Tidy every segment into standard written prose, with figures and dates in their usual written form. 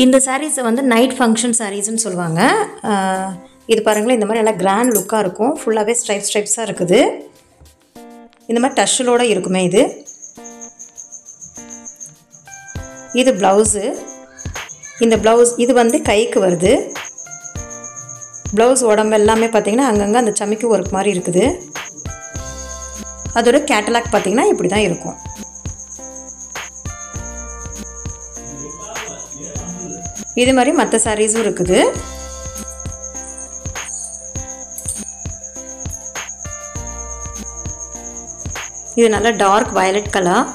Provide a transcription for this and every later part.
இந்த sarees வந்து night function sareesன்னு சொல்லுவாங்க. இது பாருங்களேன், இந்த மாதிரி நல்லா கிராண்ட் லுக்காக இருக்கும். ஃபுல்லாகவே ஸ்ட்ரைப்ஸாக இருக்குது. இந்த மாதிரி டஷ்ஷலோடு இருக்குமே இது ப்ளவுஸு. இந்த ப்ளவுஸ் இது வந்து கைக்கு வருது. ப்ளவுஸ் உடம்பு எல்லாமே பார்த்திங்கன்னா அங்கங்கே அந்த சமிக்கி ஒர்க் மாதிரி இருக்குது. அதோட கேட்டலாக் பார்த்திங்கன்னா இப்படி தான் இருக்கும். இது மாதிரி மற்ற சாரீஸும் இருக்குது. இது நல்ல டார்க் வயலட் கலர்.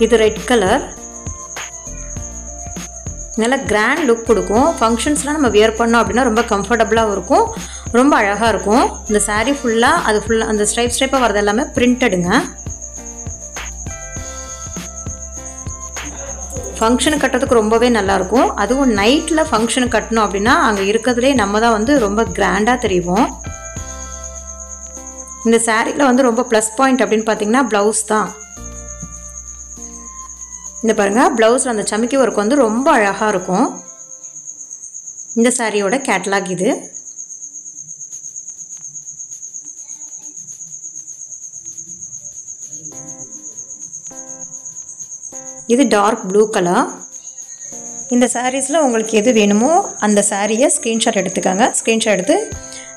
இது ரெட் கலர். நல்ல கிராண்ட் லுக் கொடுக்கும். ஃபங்க்ஷன்ஸ்லாம் நம்ம வியர் பண்ணோம் அப்படின்னா ரொம்ப கம்ஃபர்டபுளாகவும் இருக்கும், ரொம்ப அழகாக இருக்கும். இந்த சாரீ ஃபுல்லாக அந்த ஸ்ட்ரைப்பாக வரது எல்லாமே பிரிண்டடுங்க. ஃபங்க்ஷனுக்கு கட்டுறதுக்கு ரொம்பவே நல்லாயிருக்கும். அதுவும் நைட்டில் ஃபங்க்ஷனுக்கு கட்டணும் அப்படின்னா அங்கே இருக்கிறதுலே நம்ம தான் வந்து ரொம்ப கிராண்டாக தெரியும். இந்த சாரியில் வந்து ரொம்ப ப்ளஸ் பாயிண்ட் அப்படின்னு பார்த்தீங்கன்னா ப்ளவுஸ் தான். இந்த பாருங்கள், ப்ளவுஸில் அந்த சமிக்கி ஒர்க் வந்து ரொம்ப அழகாக இருக்கும். இந்த சாரியோட கேட்டலாக் இது. இது டார்க் ப்ளூ கலர். இந்த சாரீஸில் உங்களுக்கு எது வேணுமோ அந்த சாரியை ஸ்க்ரீன்ஷாட் எடுத்துக்கோங்க. ஸ்க்ரீன்ஷாட் எடுத்து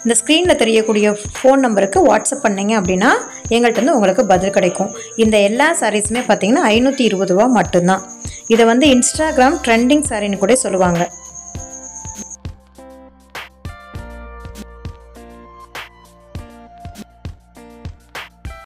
இந்த ஸ்க்ரீனில் தெரியக்கூடிய ஃபோன் நம்பருக்கு வாட்ஸ்அப் பண்ணிங்க அப்படின்னா எங்கள்கிட்ட வந்து உங்களுக்கு பதில் கிடைக்கும். இந்த எல்லா சாரீஸுமே பார்த்திங்கன்னா 520 ரூபா மட்டும்தான். இதை வந்து இன்ஸ்டாகிராம் ட்ரெண்டிங் சாரின்னு கூட சொல்லுவாங்க.